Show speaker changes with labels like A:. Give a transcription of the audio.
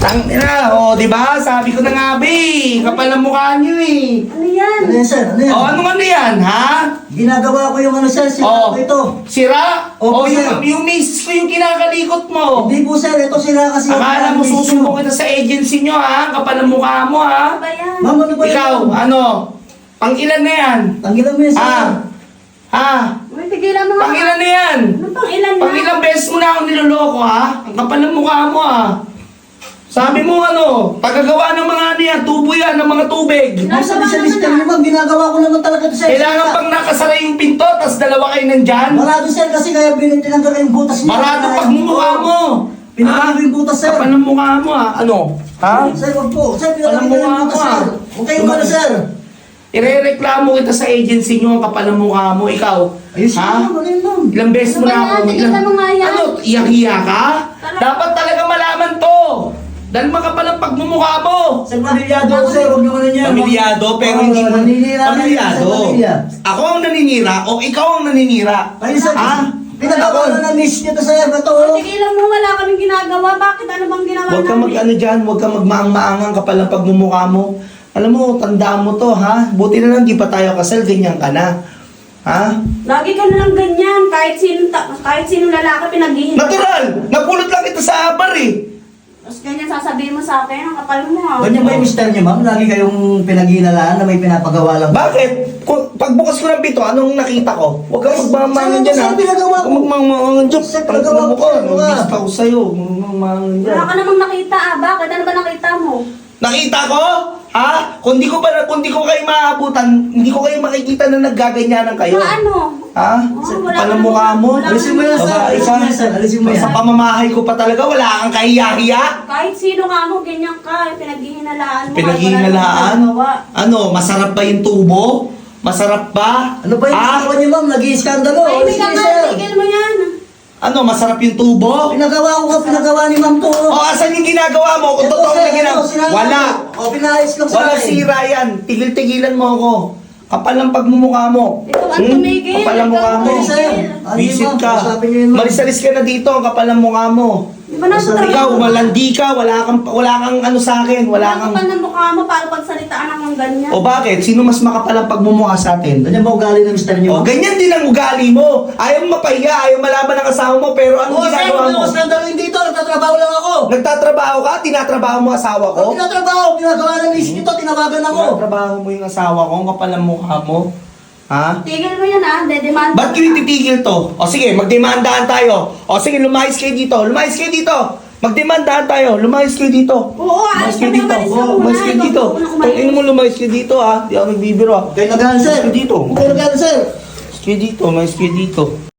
A: Tangina, di ba? Sabi ko na nga, be. Kapal ang mukha niyo eh.
B: Ano yan?
C: Ano yan, sir? Ano yan?
A: Anong ano yan, ha?
C: Ginagawa ko yung ano, sir. Sira ko ito.
A: Sira?
C: Opo, sir.
A: Yung miss ko yung kinakalikot mo.
C: Hindi po, sir. Ito sira kasi.
A: Akala mo susumbong kita sa agency nyo, ha? Kapal ang mukha mo, ha?
B: Ano ba yan?
C: Ma'am, ano ba yan?
A: Ikaw, ano? Pang-ilan na yan?
C: Tanggilan mo yan, sir.
A: Ha?
B: Uy, tigilan mo nga.
A: Pang-ilan na yan?
B: Ano pang ilan na?
A: Pang-ilang beses mo na ako niloloko, ha? Ang kapal ng mukha mo, ha? Sabi mo ano, pagkagawa ng mga ano yan, tubo yan, ng mga tubig.
C: Ma'am, sabi sa lister niyo, ma'am, ginagawa ko naman talaga ito, sir.
A: Kailangan pang nakasara yung pinto, tas dalawa kayo nandyan.
C: Marado, sir, kasi kaya tinanggal yung butas niya.
A: Marado pag mukha mo.
C: Pinakagawa yung butas, sir.
A: Kapal ng mukha mo, ha? Ano? Ha?
C: Sir, wag po. Sir,
A: Walang
C: pinakagawa yung
A: mukha
C: butas,
A: mo,
C: sir.
A: ah.
C: Okay, ano, sir?
A: Irereklamo kita sa agency nyo, ang kapal ng mukha mo, ikaw.
C: Ayusin
A: Ha?
C: mo, ano yun, ma'am?
A: Ilang beses mo
B: Ano ba
A: na ako.
B: yan? Tigilan mo nga yan.
A: Ano? Iyak-iya ka? Dapat talaga malaman to. Dahil makapal ang pagmumukha mo.
C: Sir, pamilyado ako, sir. Huwag niyo ano yan.
A: Pamilyado, pero hindi mo
C: naninira ka
A: pamilyado.
C: sa pamilya.
A: Ako ang naninira o ikaw ang naninira?
C: Ayun, sir.
A: Ha?
C: Pinagawa na na-miss niyo to, sir. Bato.
B: Uy, tigilan mo, wala kaming ginagawa. Bakit? Ano bang ginawa
A: Huwag kang mag-ano dyan, huwag kang magmaang-maangang kapal ang pagmumukha mo. Alam mo, tandaan mo to, ha? Buti na lang di pa tayo kasal, ganyan ka na. Ha?
B: Lagi ka na lang ganyan. Kahit sino lalaki pinaghihinta.
A: Natural! Napulot lang kita sa abar eh.
B: Tapos ganyan sasabihin mo sa akin, ang kapal mo ha.
C: Ganyan ba yung mister niyo, ma'am? Lagi kayong pinaghinalaan na may pinapagawa lang.
A: Bakit? Pagbukas ko ng pito, anong nakita ko? Huwag kang magmamangan
C: Sir,
A: dyan, ha?
C: sir, pinagawa ko.
A: Huwag kang magmamangan dyan.
C: Sir, pinagawa ko,
A: Tangina mo ka.
C: pinagawa.
A: Nabista ko sa'yo. Huwag kang magmamangan dyan.
B: Wala ka namang nakita ah. Bakit? Ano ba nakita mo?
A: Nakita ko? Ha? Kung di ko kayo maabutan, hindi ko kayo makikita na naggaganyanan kayo.
B: Paano?
A: Ha?
B: Wala
A: Palang
B: ka
A: mukha
B: namang-
A: mo?
B: wala ka
C: Alisin mo yan, sir.
A: Babae
C: Alisin
A: ka.
C: mo yan, sir. Alisin mo yan.
A: Sa pamamahay ko pa talaga, wala kang kahiya-hiya.
B: Kahit sino ka mo, ganyan ka. Pinaghihinalaan mo.
A: Pinaghihinalaan?
B: Wala ka namang
A: Ano, masarap ba yung tubo? Masarap ba?
C: Ano ba yung
A: Ha?
C: ginagawa niyo, ma'am? Nag-i-skandalo.
B: Ay,
C: Alisin
B: ka
C: niyo,
B: nga.
C: sir.
B: Tigil mo yan.
A: Ano, masarap yung tubo?
C: Pinagawa ko, pinagawa ni ma'am to.
A: O, asan yung ginagawa mo? Kung
C: Ito,
A: totoo
C: sir,
A: na ginawa.
C: ito, sinabi
A: Wala.
C: ko. O, pinayos lang sa
A: Wala
C: akin.
A: sira yan. Tigil-tigilan mo ako. Kapal ang pagmumukha mo.
B: Ito ang tumigil.
A: Kapal ang mukha mo.
B: Ikaw ang
C: Sir,
B: tumigil.
C: ano yun,
A: Visit
C: ma'am?
A: ka.
C: Kausapin niyo yun, ma'am.
A: Marisalis ka na dito. Ang kapal ang mukha mo.
B: Di ba nasa
C: Basta
A: Ikaw, malandi ka. Wala kang ano sa akin. Wala kang...
B: kapal ng mukha mo para pagsalitaan akong ganyan.
A: O bakit? Sino mas makapal ang pagmumukha sa atin?
C: Ganyan ba ugali ng mister niyo,
A: O,
C: ma'am?
A: ganyan din ang ugali mo. Ayaw mo mapahiya, ayaw malaman ng asawa mo, pero anong
C: Oo, sir,
A: ginagawa
C: huwag
A: mo?
C: na skandalo yun dito. Nagtatrabaho lang ako.
A: Nagtatrabaho ka? Tinatrabaho mo asawa ko?
C: Pag tinatrabaho, ginagawa ng miss nito, tinawagan ako.
A: Tinatrabaho mo yung asawa ko, ang kapal ang mukha mo. Ha?
B: Tigil mo yan ah. Dedemand.
A: Ba't kayo titigil to? O sige, magdemandahan tayo. O sige, lumayas kayo dito. Lumayas kayo dito. Magdemandahan tayo. Lumayas kayo dito.
B: Oo,
A: Lumayas
B: alis
A: kayo
B: kami,
A: dito.
B: umalis ka
A: Oo,
B: muna.
A: lumayas kayo
B: Ikaw
A: dito.
B: muna umalis.
A: Tangin mo, lumayas kayo dito, ha? Di ako nagbibiro, ha?
C: Kayo nagalan, sir.
A: Dito.
C: Kayo nagalan, sir.
A: Lumayas kayo dito. Lumayas kayo dito.